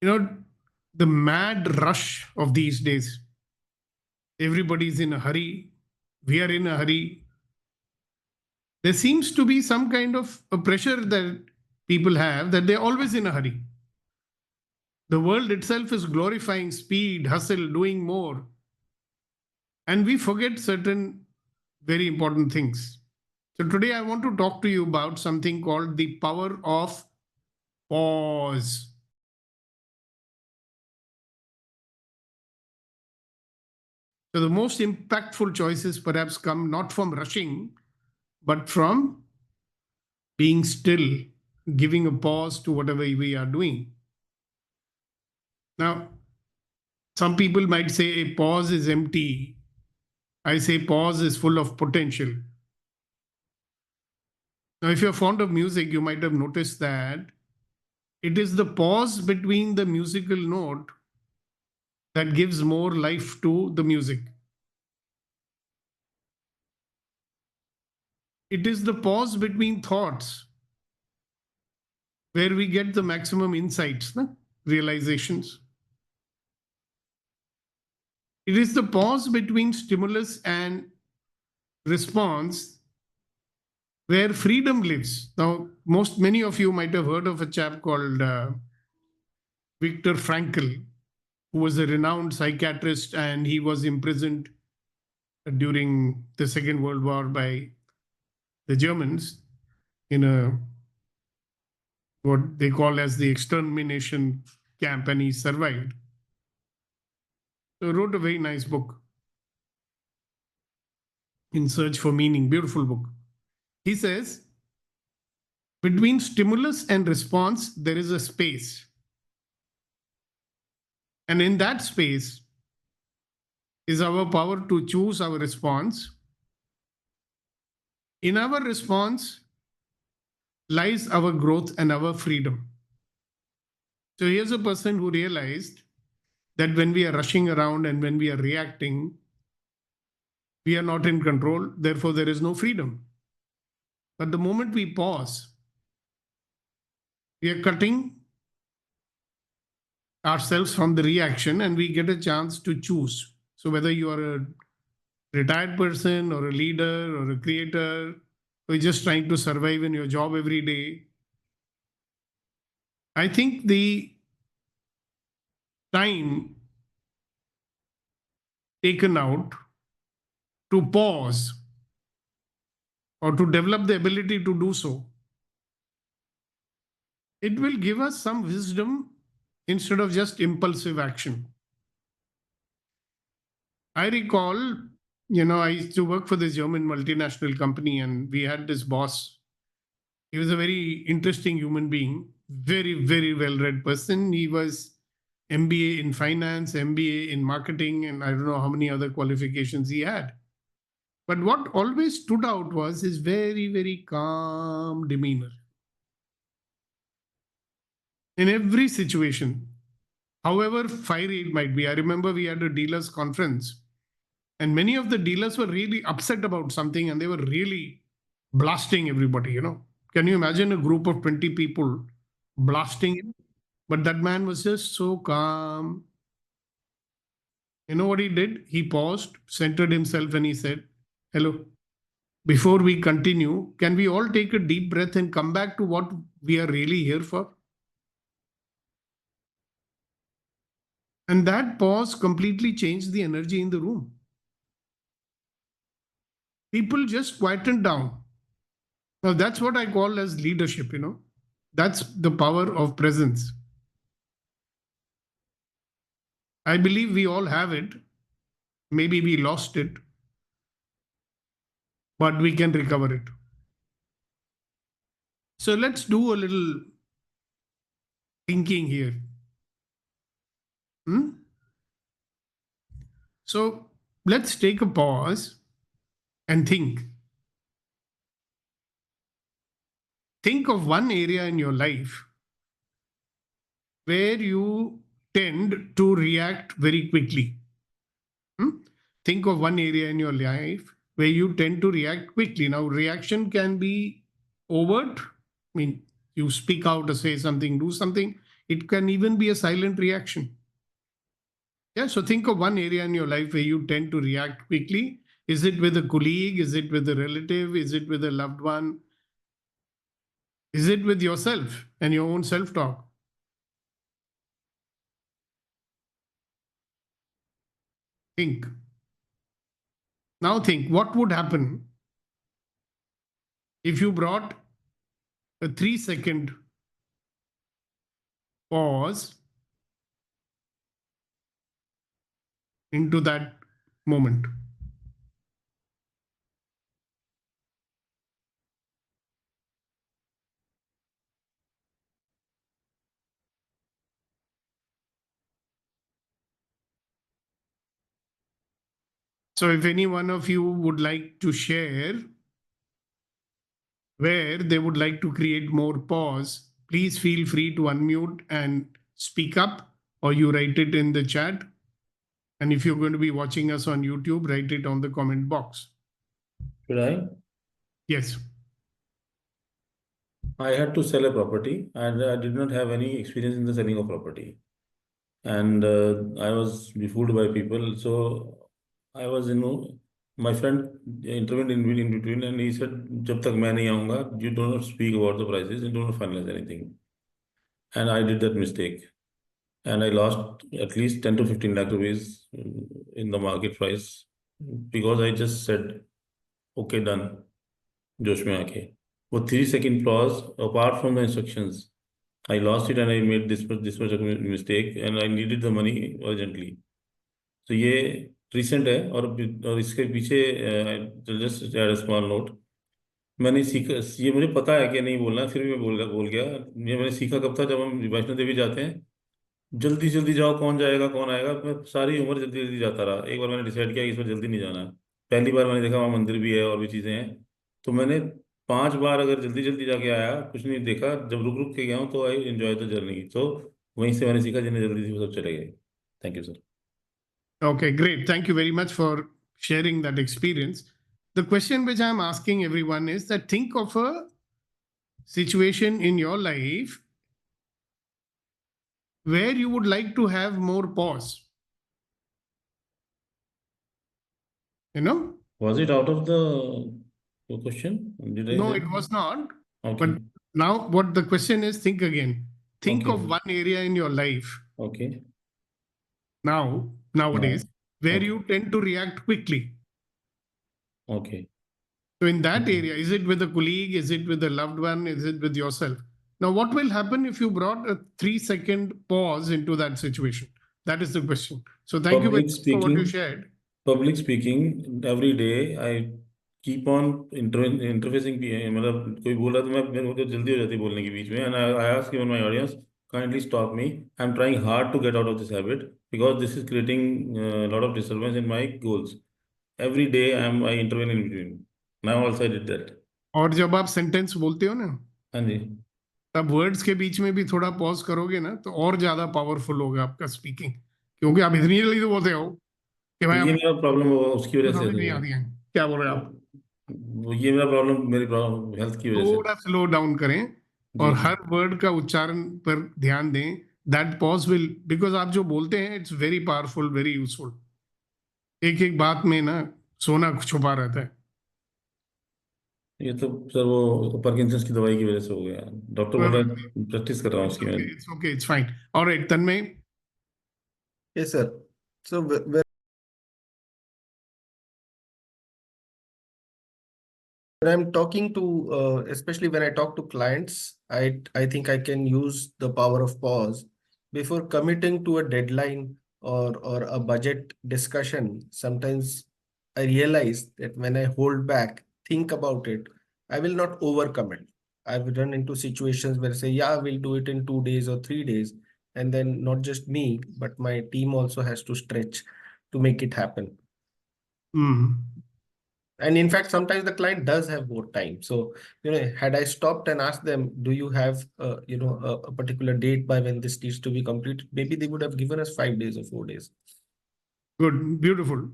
You know, the mad rush of these days. Everybody's in a hurry. We are in a hurry. There seems to be some kind of a pressure that people have that they're always in a hurry. The world itself is glorifying speed, hustle, doing more. And we forget certain very important things. So today I want to talk to you about something called the power of pause. So the most impactful choices perhaps come not from rushing, but from being still, giving a pause to whatever we are doing. Now, some people might say a pause is empty. I say pause is full of potential. Now, if you're fond of music, you might have noticed that it is the pause between the musical note that gives more life to the music. It is the pause between thoughts where we get the maximum insights, realizations. It is the pause between stimulus and response where freedom lives. Now, many of you might have heard of a chap called Viktor Frankl, who was a renowned psychiatrist, and he was imprisoned during the Second World War by the Germans in a what they call as the extermination camp, and he survived. So he wrote a very nice book, In Search for Meaning, beautiful book. He says, between stimulus and response, there is a space. And in that space is our power to choose our response. In our response lies our growth and our freedom. So here's a person who realized that when we are rushing around and when we are reacting, we are not in control, therefore there is no freedom. But the moment we pause, we are cutting ourselves from the reaction and we get a chance to choose. So whether you are a retired person or a leader or a creator, or just trying to survive in your job every day, I think the time taken out to pause or to develop the ability to do so, it will give us some wisdom instead of just impulsive action. I recall, I used to work for this German multinational company, and we had this boss. He was a very interesting human being, very, very well read person. He was MBA in finance, MBA in marketing, and I don't know how many other qualifications he had. But what always stood out was his very, very calm demeanor. In every situation, however fiery it might be. I remember we had a dealers conference, and many of the dealers were really upset about something and they were really blasting everybody. Can you imagine a group of 20 people blasting him? But that man was just so calm. You know what he did? He paused, centered himself, and he said, "Hello. Before we continue, can we all take a deep breath and come back to what we are really here for?" And that pause completely changed the energy in the room. People just quietened down. Now, that's what I call as leadership. That's the power of presence. I believe we all have it. Maybe we lost it, but we can recover it. So let's do a little thinking here. So let's take a pause and think. Think of one area in your life where you tend to react very quickly. Think of one area in your life where you tend to react quickly. Now, reaction can be overt. I mean, you speak out or say something, do something. It can even be a silent reaction. Yeah, so think of one area in your life where you tend to react quickly. Is it with a colleague? Is it with a relative? Is it with a loved one? Is it with yourself and your own self talk? Think. Now think what would happen if you brought a 3-second pause into that moment. So if any one of you would like to share where they would like to create more pause, please feel free to unmute and speak up, or you write it in the chat. And if you're going to be watching us on YouTube, write it on the comment box. Should I? Yes. I had to sell a property and I did not have any experience in the selling of property. And I was befooled by people. So I was, my friend intervened in between and he said, "Jab tak main nahi aunga, you do not speak about the prices and do not finalize anything." And I did that mistake. And I lost at least 10 to 15 lakh rupees in the market price because I just said, okay, done, Josh mein aake. वो 3 second pause, apart from the instructions, I lost it and I made this much of a mistake and I needed the money urgently. तो ये recent है और इसके पीछे just add a small note. मैंने सीखा, ये मुझे पता है कि नहीं बोलना है, फिर भी मैं बोल गया। ये मैंने सीखा कब था, जब हम वैष्णो देवी जाते हैं, जल्दी जल्दी जाओ, कौन जाएगा कौन आएगा, मैं सारी उम्र जल्दी जल्दी जाता रहा। एक बार मैंने डिसाइड किया कि इस बार जल्दी नहीं जाना है। पहली बार मैंने देखा वहाँ मंदिर भी है और भी चीज़ें हैं, तो मैंने 5 बार अगर जल्दी जल्दी जाके आया, कुछ नहीं देखा, जब रुक रुक के गया हूँ तो आई एंजॉय द जर्नी। तो वहीं से मैंने सीखा, जिन्हें जल्दी थी वो सब चले गए। Thank you sir. Okay, great. Thank you very much for sharing that experience. The question which I'm asking everyone is that think of a situation in your life where you would like to have more pause. You know? Was it out of the question? Did I No, say? it was not. Okay. But now what the question is, think again. Think Okay. of one area in your life Okay. nowadays, where Okay. you tend to react quickly. Okay. So in that area, is it with a colleague? Is it with a loved one? Is it with yourself? Now, what will happen if you brought a 3-second pause into that situation? That is the question. So thank you very Public much for what you speaking. shared. Public speaking, every day I keep on interfacing। मतलब कोई बोल रहा तो मैं, मेरे को जल्दी हो जाती है बोलने के बीच में, and I ask even my audience, kindly stop me. I'm trying hard to get out of this habit because this is creating a lot of disturbance in my goals. Every day I intervene in between. Now also I did that. और जब आप sentence बोलते हो ना, हाँ जी। तब words के बीच में भी थोड़ा पॉज करोगे ना, तो और ज्यादा पावरफुल होगा आपका स्पीकिंग, क्योंकि आप इतनी जल्दी तो बोलते हो कि तो भाई ये आप मेरा प्रॉब्लम होगा उसकी वजह से समझ नहीं है। आती है क्या बोल रहे हैं आप। ये मेरा प्रॉब्लम, मेरी प्रॉब्लम हेल्थ की वजह से। थोड़ा स्लो डाउन करें और जी जी। हर वर्ड का उच्चारण पर ध्यान दें। दैट पॉज विल, बिकॉज आप जो बोलते हैं it's very powerful, very useful. एक एक बात में ना सोना छुपा रहता है। ये तो सर वो पार्किंसंस की दवाई की वजह से हो गया। डॉक्टर बोल रहा है प्रैक्टिस कर रहा हूँ इट्स उसकी ओके, मैं। It's okay, it's fine. Alright, Tanmay. Yes, sir. So when I'm talking to, especially when I talk to clients, I think I can use the power of pause before committing to a deadline or a budget discussion. Sometimes I realize that when I hold back, think about it, I will not overcommit. I've run into situations where I say, yeah, we'll do it in 2 days or 3 days. And then not just me, but my team also has to stretch to make it happen. And in fact, sometimes the client does have more time. So, had I stopped and asked them, do you have, a particular date by when this needs to be completed? Maybe they would have given us 5 days or 4 days. Good, beautiful.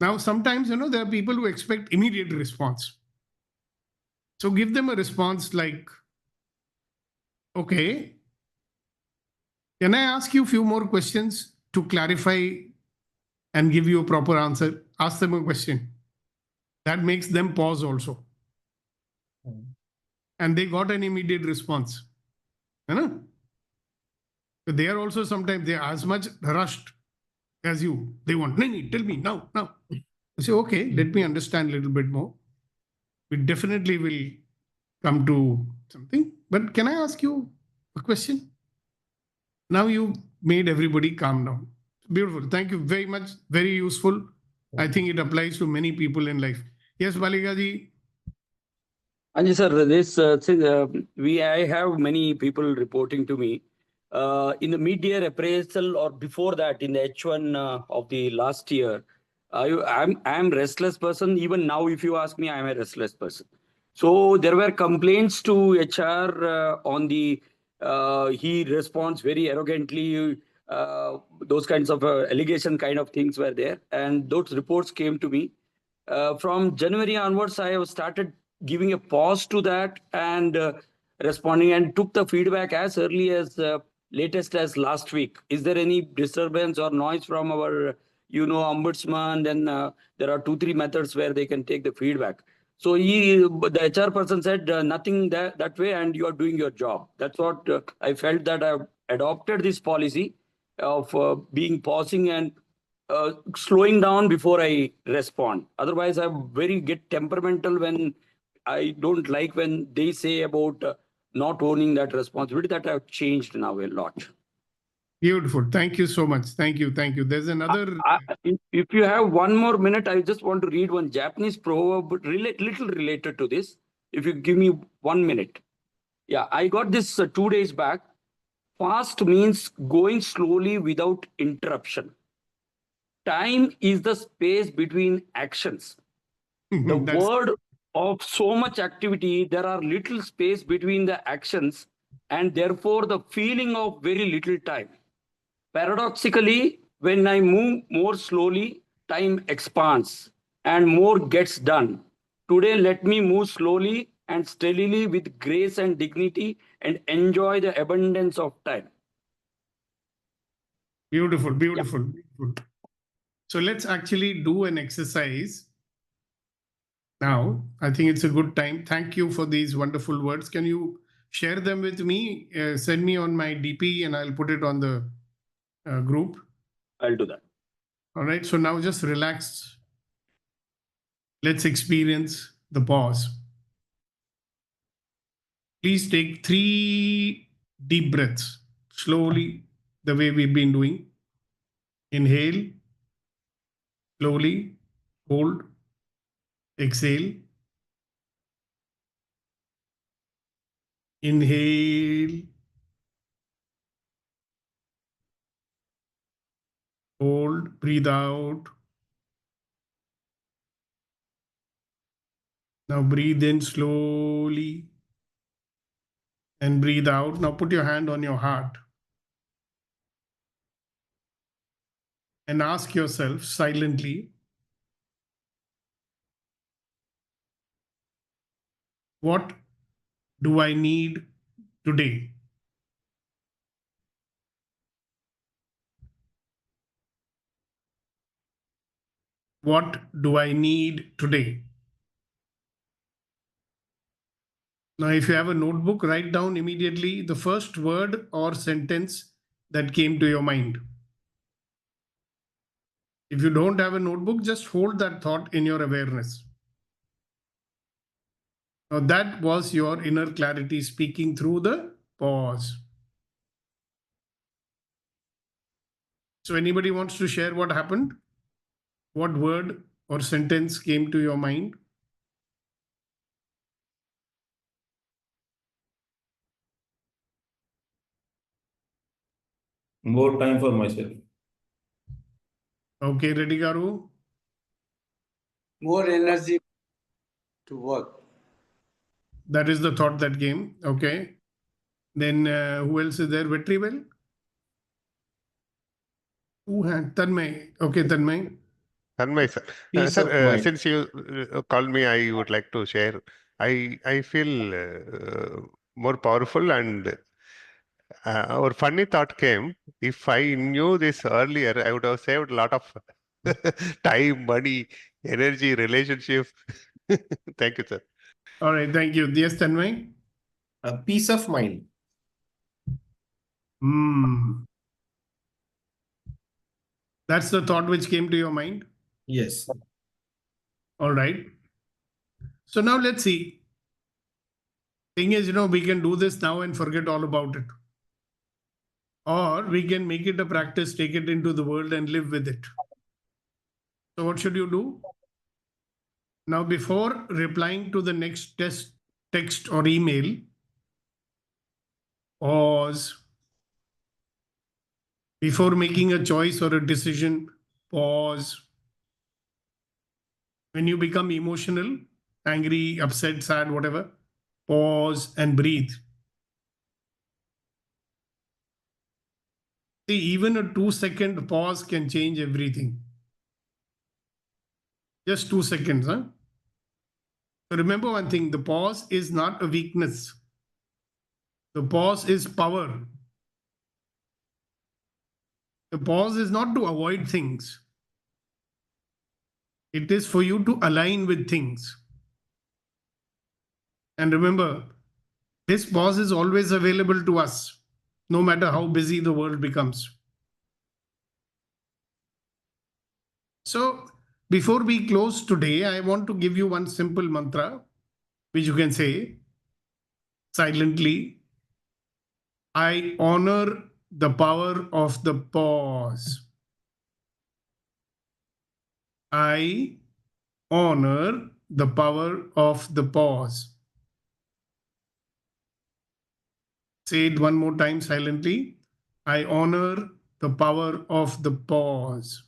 Now, sometimes, there are people who expect immediate response. So give them a response like, okay, Can I ask you a few more questions to clarify and give you a proper answer? Ask them a question. That makes them pause also. And they got an immediate response. You know? They are also sometimes they are as much rushed as you. They want, no, tell me now, now. You say, okay, let me understand a little bit more. We definitely will come to something. But can I ask you a question? Now you made everybody calm down. Beautiful. Thank you very much. Very useful. I think it applies to many people in life. Yes, Balika ji. Anji sir, I have many people reporting to me. In the mid-year appraisal or before that, in the H1 of the last year, I'm restless person. Even now, if you ask me, I'm a restless person. So there were complaints to HR on the he responds very arrogantly. Those kinds of allegation kind of things were there, and those reports came to me. From January onwards, I have started giving a pause to that and responding, and took the feedback as early as latest as last week. Is there any disturbance or noise from our ombudsman? Then there are 2-3 methods where they can take the feedback. So the HR person said nothing that way, and you are doing your job. That's what I felt, that I've adopted this policy of being pausing and slowing down before I respond. Otherwise, I'm very get temperamental when I don't like when they say about not owning that responsibility. That I've changed now a lot. Beautiful. Thank you so much. Thank you. Thank you. There's another. If you have one more minute, I just want to read one Japanese proverb, little related to this. If you give me 1 minute. Yeah, I got this 2 days back. Fast means going slowly without interruption. Time is the space between actions. The word of so much activity, there are little space between the actions, and therefore the feeling of very little time. Paradoxically, when I move more slowly, time expands and more gets done. Today, let me move slowly and steadily with grace and dignity and enjoy the abundance of time. Beautiful, beautiful, beautiful. So let's actually do an exercise now. I think it's a good time. Thank you for these wonderful words. Can you share them with me? Send me on my DP and I'll put it on the group. I'll do that. All right. So now just relax. Let's experience the pause. Please take 3 deep breaths slowly, the way we've been doing. Inhale, slowly, hold, exhale. Inhale, hold, breathe out. Now breathe in slowly and breathe out. Now put your hand on your heart and ask yourself silently, what do I need today? What do I need today? Now, if you have a notebook, write down immediately the first word or sentence that came to your mind. If you don't have a notebook, just hold that thought in your awareness. Now, that was your inner clarity speaking through the pause. So, anybody wants to share what happened? What word or sentence came to your mind? More time for myself. Okay, ready, Garu? More energy to work. That is the thought that came. Okay. Then who else is there? Vetrivel? Who had Tanmay? Okay, Tanmay. Tanmay, sir. Peace Sir, of mind. since you called me, I would like to share. I feel more powerful and Our funny thought came, if I knew this earlier, I would have saved a lot of time, money, energy, relationship. Thank you, sir. All right, thank you. Yes, Tanmay? A peace of mind. That's the thought which came to your mind? Yes. All right. So now let's see. Thing is, we can do this now and forget all about it. Or we can make it a practice, take it into the world and live with it. So what should you do? Now, before replying to the next text or email, pause. Before making a choice or a decision, pause. When you become emotional, angry, upset, sad, whatever, pause and breathe. See, even a 2-second pause can change everything. Just 2 seconds, huh? So remember one thing, the pause is not a weakness. The pause is power. The pause is not to avoid things. It is for you to align with things. And remember, this pause is always available to us, no matter how busy the world becomes. So, before we close today, I want to give you one simple mantra, which you can say silently. I honor the power of the pause. I honor the power of the pause. Say it one more time silently. I honor the power of the pause.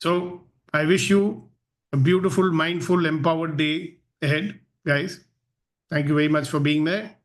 So I wish you a beautiful, mindful, empowered day ahead, guys. Thank you very much for being there.